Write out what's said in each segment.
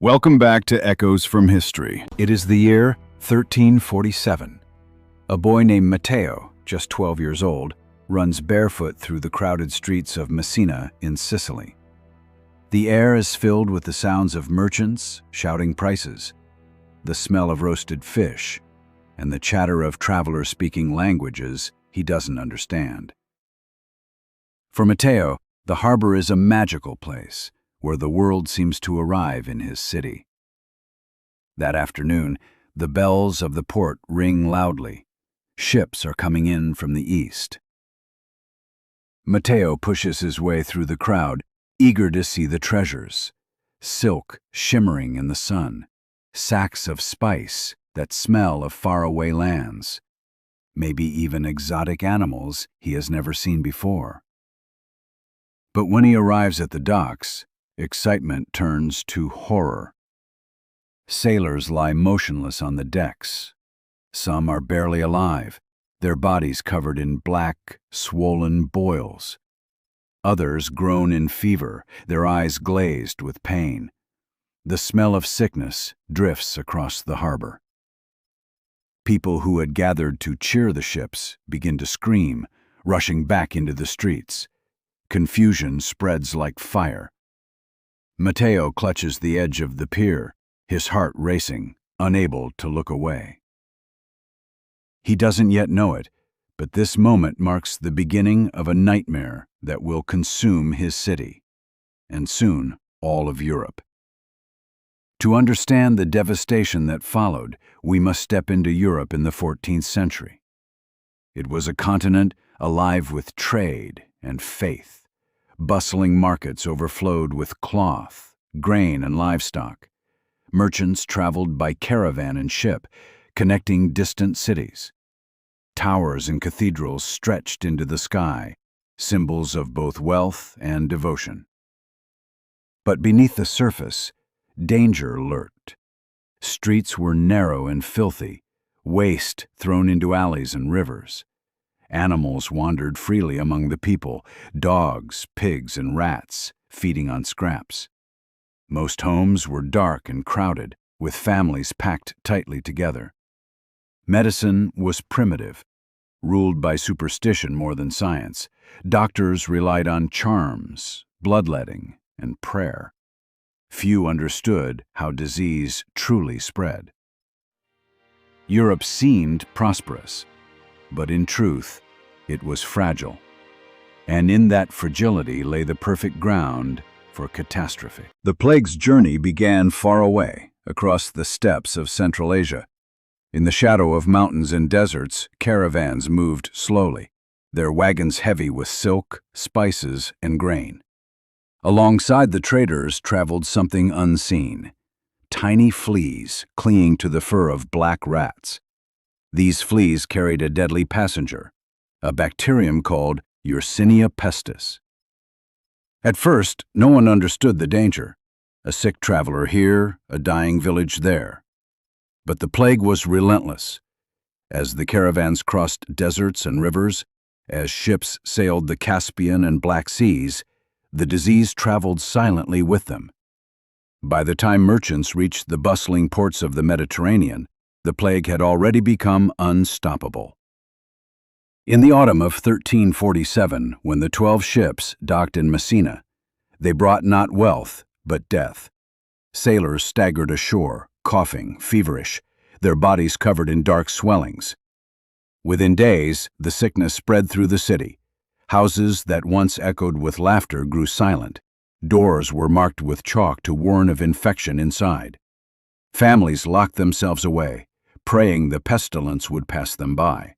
Welcome back to Echoes from History. It is the year 1347. A boy named Matteo, just 12 years old, runs barefoot through the crowded streets of Messina in Sicily. The air is filled with the sounds of merchants shouting prices, the smell of roasted fish, and the chatter of travelers speaking languages he doesn't understand. For Matteo, the harbor is a magical place where the world seems to arrive in his city. That afternoon, the bells of the port ring loudly. Ships are coming in from the east. Matteo pushes his way through the crowd, eager to see the treasures. Silk shimmering in the sun, sacks of spice that smell of faraway lands, maybe even exotic animals he has never seen before. But when he arrives at the docks, excitement turns to horror. Sailors lie motionless on the decks. Some are barely alive, their bodies covered in black, swollen boils. Others groan in fever, their eyes glazed with pain. The smell of sickness drifts across the harbor. People who had gathered to cheer the ships begin to scream, rushing back into the streets. Confusion spreads like fire. Matteo clutches the edge of the pier, his heart racing, unable to look away. He doesn't yet know it, but this moment marks the beginning of a nightmare that will consume his city, and soon all of Europe. To understand the devastation that followed, we must step into Europe in the 14th century. It was a continent alive with trade and faith. Bustling markets overflowed with cloth, grain, and livestock. Merchants traveled by caravan and ship, connecting distant cities. Towers and cathedrals stretched into the sky, symbols of both wealth and devotion. But beneath the surface, danger lurked. Streets were narrow and filthy, waste thrown into alleys and rivers. Animals wandered freely among the people, dogs, pigs, and rats, feeding on scraps. Most homes were dark and crowded, with families packed tightly together. Medicine was primitive, ruled by superstition more than science. Doctors relied on charms, bloodletting, and prayer. Few understood how disease truly spread. Europe seemed prosperous, but in truth, it was fragile. And in that fragility lay the perfect ground for catastrophe. The plague's journey began far away, across the steppes of Central Asia. In the shadow of mountains and deserts, caravans moved slowly, their wagons heavy with silk, spices, and grain. Alongside the traders traveled something unseen: tiny fleas clinging to the fur of black rats. These fleas carried a deadly passenger, a bacterium called Yersinia pestis. At first, no one understood the danger: a sick traveler here, a dying village there. But the plague was relentless. As the caravans crossed deserts and rivers, as ships sailed the Caspian and Black Seas, the disease traveled silently with them. By the time merchants reached the bustling ports of the Mediterranean, the plague had already become unstoppable. In the autumn of 1347, when the 12 ships docked in Messina, they brought not wealth, but death. Sailors staggered ashore, coughing, feverish, their bodies covered in dark swellings. Within days, the sickness spread through the city. Houses that once echoed with laughter grew silent. Doors were marked with chalk to warn of infection inside. Families locked themselves away, praying the pestilence would pass them by.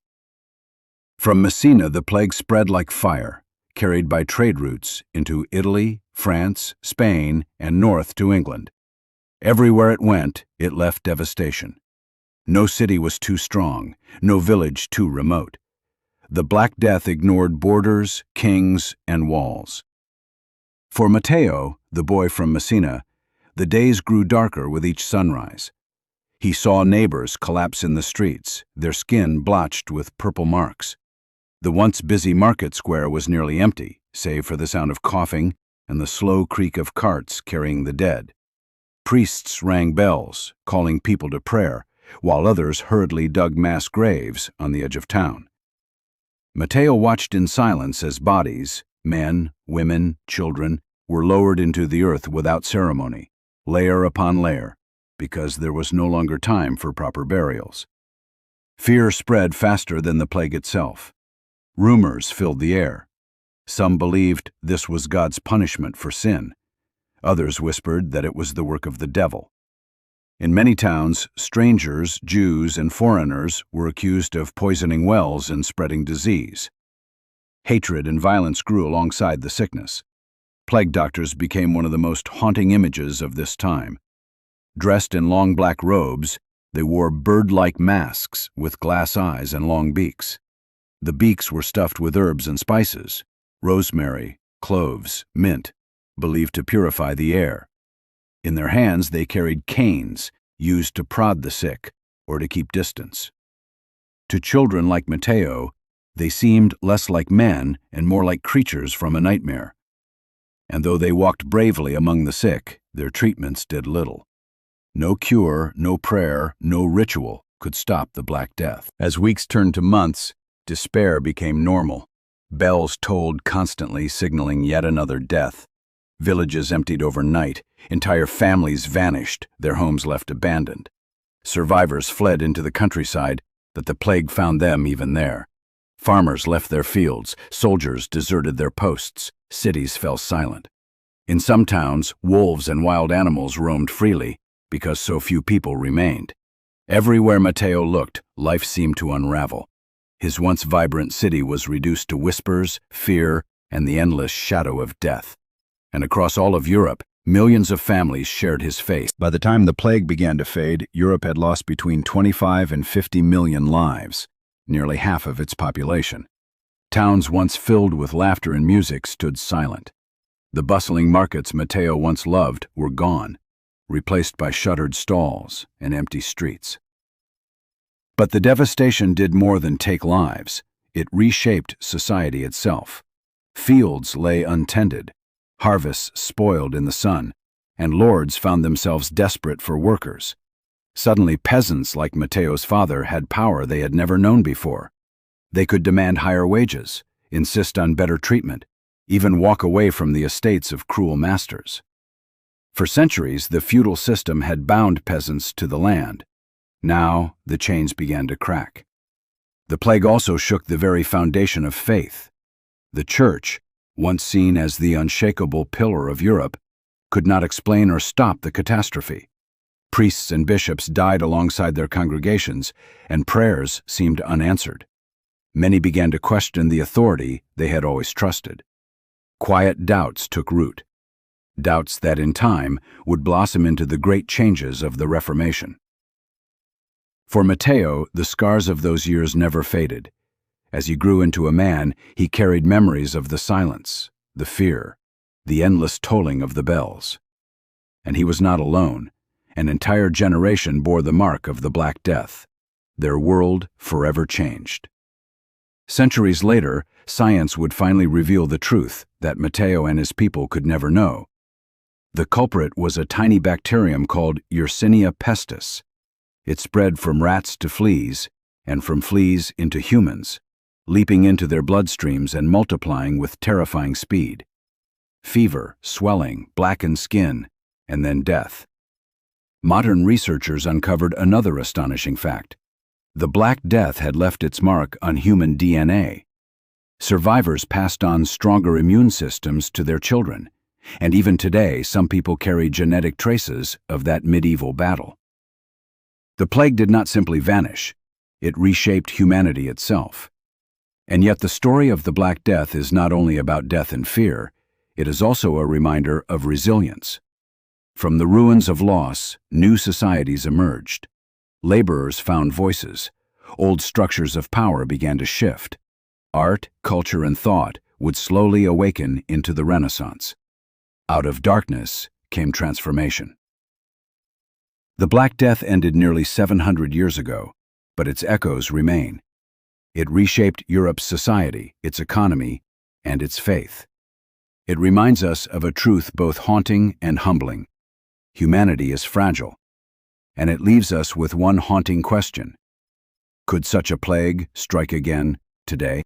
From Messina, the plague spread like fire, carried by trade routes into Italy, France, Spain, and north to England. Everywhere it went, it left devastation. No city was too strong, no village too remote. The Black Death ignored borders, kings, and walls. For Matteo, the boy from Messina, the days grew darker with each sunrise. He saw neighbors collapse in the streets, their skin blotched with purple marks. The once busy market square was nearly empty, save for the sound of coughing and the slow creak of carts carrying the dead. Priests rang bells, calling people to prayer, while others hurriedly dug mass graves on the edge of town. Matteo watched in silence as bodies, men, women, children, were lowered into the earth without ceremony, layer upon layer, because there was no longer time for proper burials. Fear spread faster than the plague itself. Rumors filled the air. Some believed this was God's punishment for sin. Others whispered that it was the work of the devil. In many towns, strangers, Jews, and foreigners were accused of poisoning wells and spreading disease. Hatred and violence grew alongside the sickness. Plague doctors became one of the most haunting images of this time. Dressed in long black robes, they wore bird-like masks with glass eyes and long beaks. The beaks were stuffed with herbs and spices, rosemary, cloves, mint, believed to purify the air. In their hands they carried canes, used to prod the sick or to keep distance. To children like Matteo, they seemed less like men and more like creatures from a nightmare. And though they walked bravely among the sick, their treatments did little. No cure, no prayer, no ritual could stop the Black Death. As weeks turned to months, despair became normal. Bells tolled constantly, signaling yet another death. Villages emptied overnight, entire families vanished, their homes left abandoned. Survivors fled into the countryside, but the plague found them even there. Farmers left their fields, soldiers deserted their posts, cities fell silent. In some towns, wolves and wild animals roamed freely because so few people remained. Everywhere Matteo looked, life seemed to unravel. His once vibrant city was reduced to whispers, fear, and the endless shadow of death. And across all of Europe, millions of families shared his fate. By the time the plague began to fade, Europe had lost between 25 and 50 million lives, nearly half of its population. Towns once filled with laughter and music stood silent. The bustling markets Matteo once loved were gone, replaced by shuttered stalls and empty streets. But the devastation did more than take lives. It reshaped society itself. Fields lay untended, harvests spoiled in the sun, and lords found themselves desperate for workers. Suddenly, peasants like Matteo's father had power they had never known before. They could demand higher wages, insist on better treatment, even walk away from the estates of cruel masters. For centuries, the feudal system had bound peasants to the land. Now, the chains began to crack. The plague also shook the very foundation of faith. The church, once seen as the unshakable pillar of Europe, could not explain or stop the catastrophe. Priests and bishops died alongside their congregations, and prayers seemed unanswered. Many began to question the authority they had always trusted. Quiet doubts took root, doubts that in time would blossom into the great changes of the Reformation. For Matteo, the scars of those years never faded. As he grew into a man, he carried memories of the silence, the fear, the endless tolling of the bells. And he was not alone. An entire generation bore the mark of the Black Death. Their world forever changed. Centuries later, science would finally reveal the truth that Matteo and his people could never know. The culprit was a tiny bacterium called Yersinia pestis. It spread from rats to fleas, and from fleas into humans, leaping into their bloodstreams and multiplying with terrifying speed. Fever, swelling, blackened skin, and then death. Modern researchers uncovered another astonishing fact. The Black Death had left its mark on human DNA. Survivors passed on stronger immune systems to their children, and even today some people carry genetic traces of that medieval battle. The plague did not simply vanish. It reshaped humanity itself. And yet the story of the Black Death is not only about death and fear, it is also a reminder of resilience. From the ruins of loss, new societies emerged. Laborers found voices. Old structures of power began to shift. Art, culture, and thought would slowly awaken into the Renaissance. Out of darkness came transformation. The Black Death ended nearly 700 years ago, but its echoes remain. It reshaped Europe's society, its economy, and its faith. It reminds us of a truth both haunting and humbling. humanity is fragile. And it leaves us with one haunting question. Could such a plague strike again today?